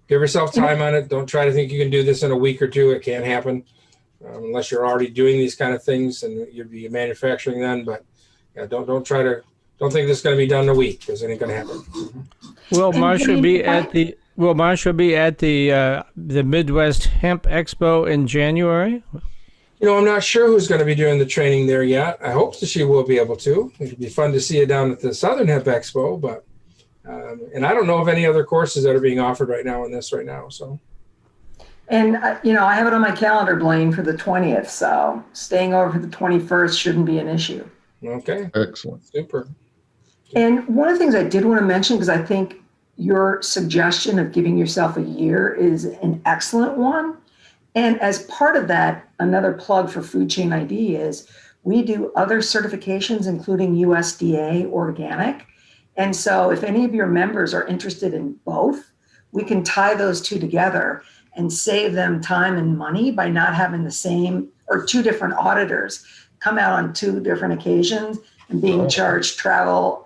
give yourself time on it. Don't try to think you can do this in a week or two. It can't happen unless you're already doing these kind of things and you'd be manufacturing then. But yeah, don't think this is going to be done in a week, because it ain't going to happen. Will Marcia be at the Midwest Hemp Expo in January? I'm not sure who's going to be doing the training there yet. I hope that she will be able to. It'd be fun to see you down at the Southern Hemp Expo, but and I don't know of any other courses that are being offered right now on this right now. So, and I have it on my calendar, Blaine, for the 20th. So staying over for the 21st shouldn't be an issue. Okay. Excellent. Super. And one of the things I did want to mention, because I think your suggestion of giving yourself a year is an excellent one. And as part of that, another plug for FoodChain ID is we do other certifications, including USDA Organic. And so if any of your members are interested in both, we can tie those two together and save them time and money by not having the same or 2 different auditors come out on 2 different occasions and being charged travel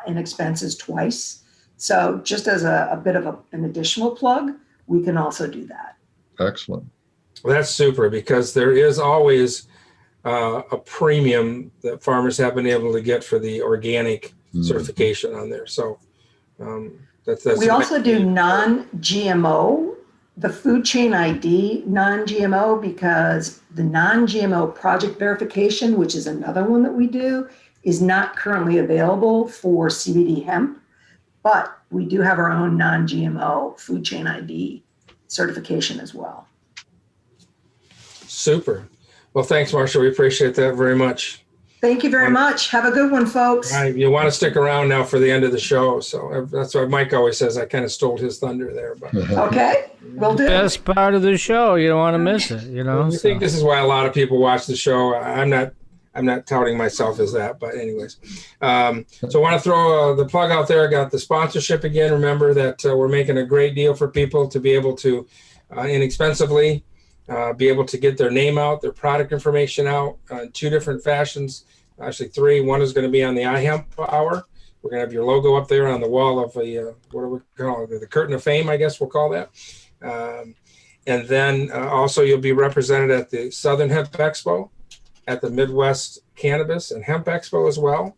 and expenses twice. So just as a bit of an additional plug, we can also do that. Excellent. Well, that's super, because there is always a premium that farmers have been able to get for the organic certification on there. So that's we also do non-GMO, the FoodChain ID non-GMO, because the non-GMO project verification, which is another one that we do, is not currently available for CBD hemp, but we do have our own non-GMO FoodChain ID certification as well. Super. Well, thanks, Marcia. We appreciate that very much. Thank you very much. Have a good one, folks. All right, you want to stick around now for the end of the show. So that's why Mike always says I kind of stole his thunder there. But okay, will do. Best part of the show. You don't want to miss it, I think this is why a lot of people watch the show. I'm not touting myself as that, but anyways. So I want to throw the plug out there. I got the sponsorship again. Remember that we're making a great deal for people to be able to inexpensively be able to get their name out, their product information out in 2 different fashions, actually 3. One is going to be on the iHemp hour. We're going to have your logo up there on the wall of the, what do we call it? The curtain of fame, I guess we'll call that. And then also you'll be represented at the Southern Hemp Expo, at the Midwest Cannabis and Hemp Expo as well.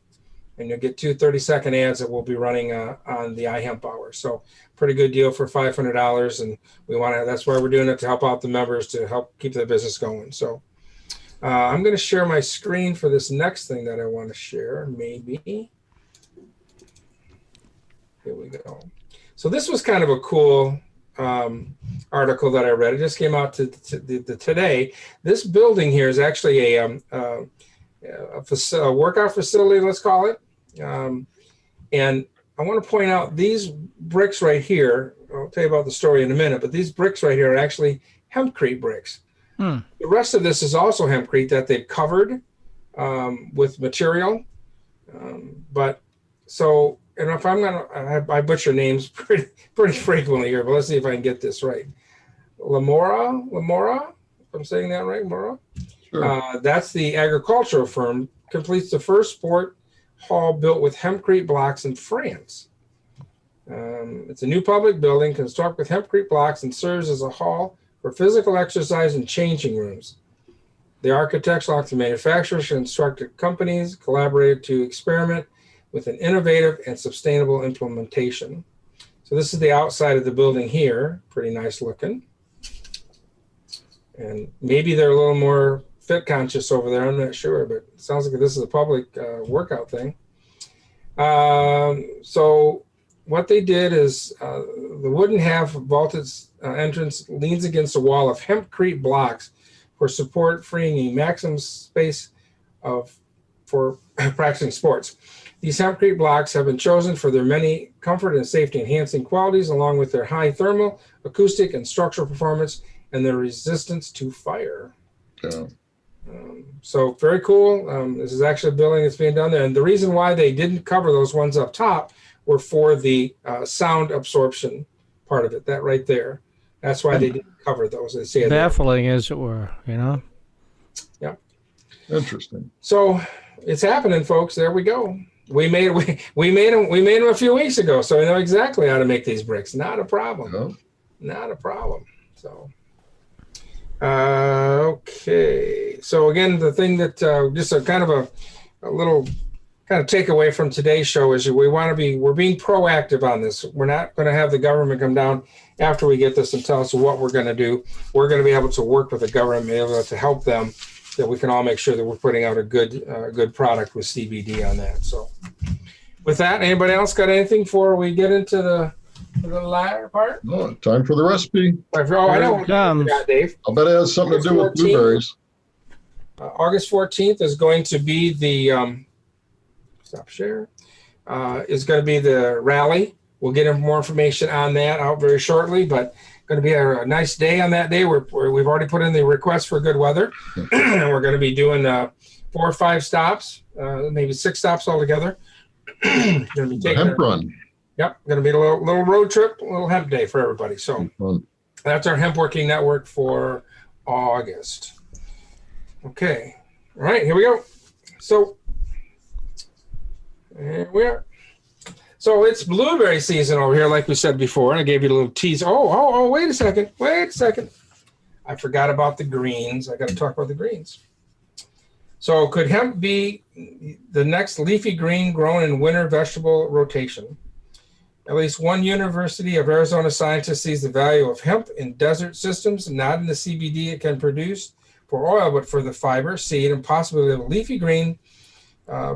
And you'll get 2 30-second ads that we'll be running on the iHemp hour. So pretty good deal for $500. And that's why we're doing it, to help out the members, to help keep the business going. So I'm going to share my screen for this next thing that I want to share, maybe. Here we go. So this was kind of a cool article that I read. It just came out today. This building here is actually a workout facility, let's call it. And I want to point out these bricks right here. I'll tell you about the story in a minute, but these bricks right here are actually hempcrete bricks. The rest of this is also hempcrete that they've covered with material. But so, and if I'm gonna, I butcher names pretty frequently here, but let's see if I can get this right. Lamora, if I'm saying that right, Lamora? Sure. That's the agricultural firm, completes the first sport hall built with hempcrete blocks in France. It's a new public building constructed with hempcrete blocks and serves as a hall for physical exercise and changing rooms. The architects, along with the manufacturers, and instructed companies collaborated to experiment with an innovative and sustainable implementation. So this is the outside of the building here, pretty nice looking. And maybe they're a little more fit conscious over there, I'm not sure, but it sounds like this is a public workout thing. So what they did is the wooden half vaulted entrance leans against a wall of hempcrete blocks for support, freeing a maximum space for practicing sports. These hempcrete blocks have been chosen for their many comfort and safety enhancing qualities, along with their high thermal, acoustic, and structural performance, and their resistance to fire. Yeah. So very cool. This is actually a building that's being done there. And the reason why they didn't cover those ones up top were for the sound absorption part of it, that right there. That's why they didn't cover those. They say Baffling, as it were, you know? Yeah. Interesting. So it's happening, folks. There we go. We made them a few weeks ago, so we know exactly how to make these bricks. Not a problem. Yeah. Not a problem. So okay. So again, the thing that just a kind of a little kind of takeaway from today's show is we're being proactive on this. We're not going to have the government come down after we get this and tell us what we're going to do. We're going to be able to work with the government, be able to help them, that we can all make sure that we're putting out a good product with CBD on that. So with that, anybody else got anything before we get into the latter part? No, time for the recipe. I know what you got, Dave. I'll bet it has something to do with blueberries. August 14th is going to be the stop share. Is going to be the rally. We'll get more information on that out very shortly, but going to be a nice day on that day. We've already put in the request for good weather. And we're going to be doing 4 or 5 stops, maybe 6 stops altogether. Going to be taking hemp run. Yep, going to be a little road trip, a little hemp day for everybody. So that's our hemp working network for August. Okay, all right, here we go. So here we are. So it's blueberry season over here, like we said before, and I gave you a little tease. Oh, wait a second. I forgot about the greens. I got to talk about the greens. So could hemp be the next leafy green grown in winter vegetable rotation? At least one University of Arizona scientist sees the value of hemp in desert systems, not in the CBD it can produce for oil, but for the fiber, seed, and possibly a leafy green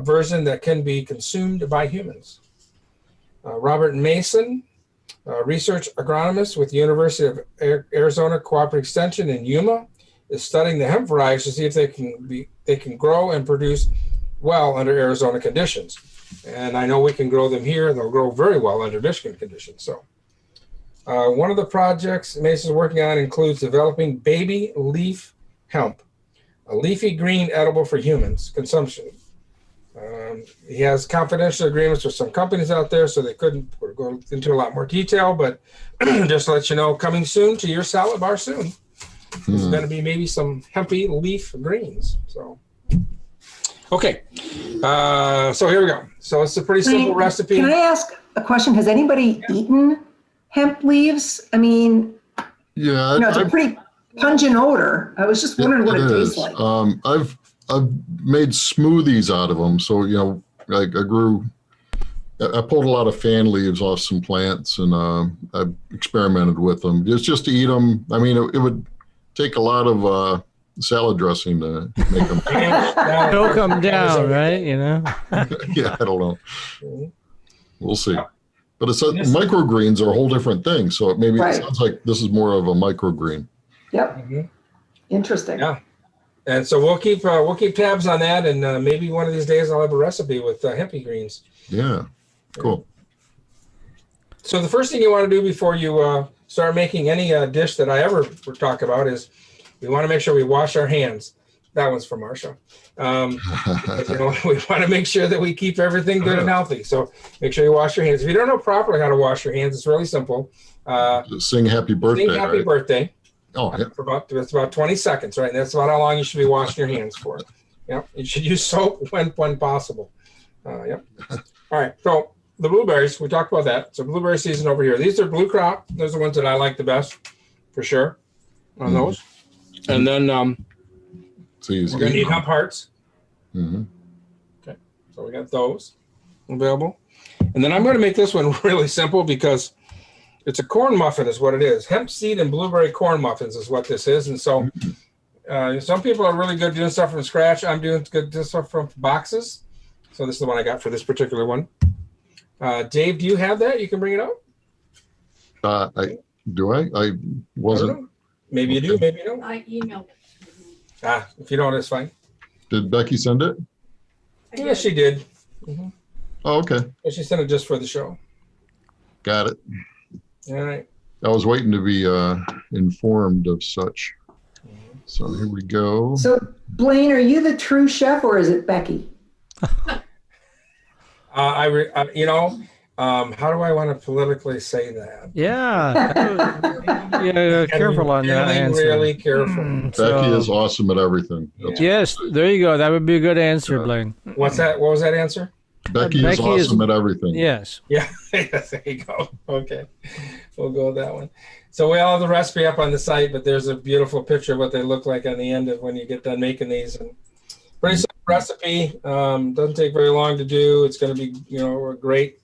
version that can be consumed by humans. Robert Mason, research agronomist with the University of Arizona Cooperative Extension in Yuma, is studying the hemp varieties to see if they can grow and produce well under Arizona conditions. And I know we can grow them here. They'll grow very well under Michigan conditions. So one of the projects Mason's working on includes developing baby leaf hemp, a leafy green edible for humans consumption. He has confidential agreements with some companies out there, so they couldn't go into a lot more detail, but just to let you know, coming soon to your salad bar soon. There's going to be maybe some hempy leaf greens. So, okay. So here we go. So it's a pretty simple recipe. Can I ask a question? Has anybody eaten hemp leaves? I mean, yeah, it's a pretty pungent odor. I was just wondering what it tastes like. I've made smoothies out of them. So, I pulled a lot of fan leaves off some plants and I experimented with them. Just to eat them. I mean, it would take a lot of salad dressing to make them. Choke them down, right? Yeah, I don't know. We'll see. But it's microgreens are a whole different thing. So it sounds like this is more of a microgreen. Yep. Mm-hmm. Interesting. Yeah. And so we'll keep tabs on that, and maybe one of these days I'll have a recipe with hempy greens. Yeah, cool. So the first thing you want to do before you start making any dish that I ever talk about is we want to make sure we wash our hands. That one's from Marcia. We want to make sure that we keep everything good and healthy. So make sure you wash your hands. If you don't know properly how to wash your hands, it's really simple. Sing happy birthday. Sing happy birthday. Oh, yeah. It's about 20 seconds, right? And that's about how long you should be washing your hands for. Yep. You should use soap when possible. Yep. All right. So the blueberries, we talked about that. So blueberry season over here. These are blue crop. Those are the ones that I like the best, for sure, on those. And then we're going to need hemp hearts. Okay. So we got those available. And then I'm going to make this one really simple because it's a corn muffin is what it is. Hemp seed and blueberry corn muffins is what this is. And so some people are really good doing stuff from scratch. I'm doing good stuff from boxes. So this is the one I got for this particular one. Dave, do you have that? You can bring it up. I wasn't. I maybe you do, maybe you don't. I emailed it. If you don't, it's fine. Did Becky send it? Yes, she did. Oh, okay. She sent it just for the show. Got it. All right. I was waiting to be informed of such. So here we go. So, Blaine, are you the true chef or is it Becky? How do I want to politically say that? Yeah. Careful on that answer. Really careful. Becky is awesome at everything. Yes, there you go. That would be a good answer, Blaine. What's that? What was that answer? Becky is awesome at everything. Yes. Yeah, there you go. Okay, we'll go with that one. So we all have the recipe up on the site, but there's a beautiful picture of what they look like on the end of when you get done making these. And pretty simple recipe. Doesn't take very long to do. It's going to be, a great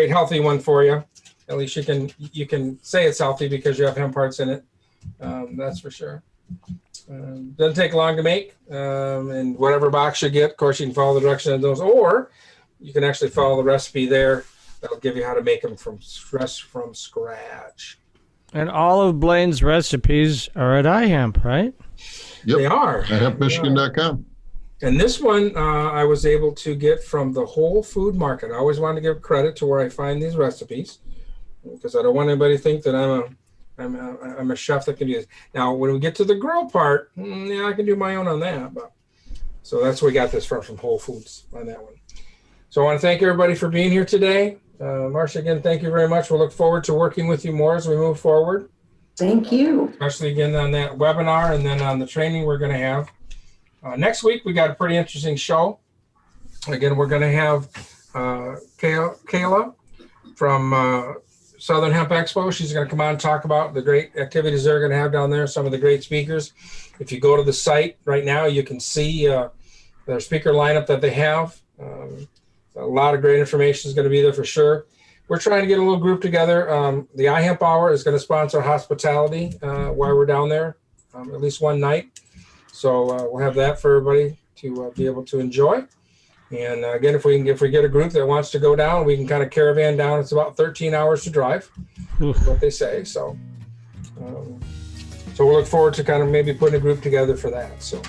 healthy one for you. At least you can say it's healthy because you have hemp parts in it. That's for sure. Doesn't take long to make. And whatever box you get, of course, you can follow the directions of those, or you can actually follow the recipe there. That'll give you how to make them from scratch. And all of Blaine's recipes are at iHemp, right? Yep. They are. At hempmichigan.com. And this one I was able to get from the Whole Food Market. I always want to give credit to where I find these recipes because I don't want anybody to think that I'm a chef that can do this. Now, when we get to the grill part, I can do my own on that. But so that's where we got this from Whole Foods on that one. So I want to thank everybody for being here today. Marcia, again, thank you very much. We'll look forward to working with you more as we move forward. Thank you. Especially again on that webinar and then on the training we're going to have. Next week, we got a pretty interesting show. Again, we're going to have Kayla from Southern Hemp Expo. She's going to come on and talk about the great activities they're going to have down there, some of the great speakers. If you go to the site right now, you can see their speaker lineup that they have. A lot of great information is going to be there for sure. We're trying to get a little group together. The iHemp Hour is going to sponsor hospitality while we're down there, at least one night. So we'll have that for everybody to be able to enjoy. And again, if we get a group that wants to go down, we can kind of caravan down. It's about 13 hours to drive, is what they say. So we'll look forward to kind of maybe putting a group together for that. So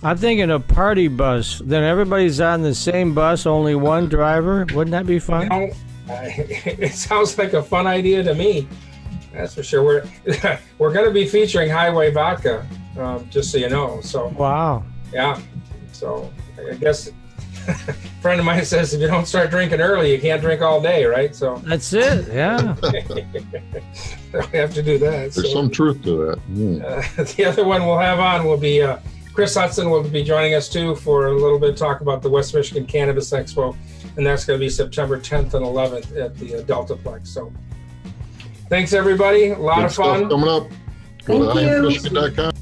I'm thinking a party bus. Then everybody's on the same bus, only one driver. Wouldn't that be fun? It sounds like a fun idea to me. That's for sure. We're going to be featuring Highway Vodka, just so you know. So wow. Yeah. So I guess a friend of mine says if you don't start drinking early, you can't drink all day, right? So that's it. Yeah. We have to do that. There's some truth to that. The other one we'll have on will be Chris Hudson will be joining us too for a little bit talk about the West Michigan Cannabis Expo, and that's going to be September 10th and 11th at the Deltaplex. So thanks everybody. A lot of fun coming up. Go to iHempMichigan.com.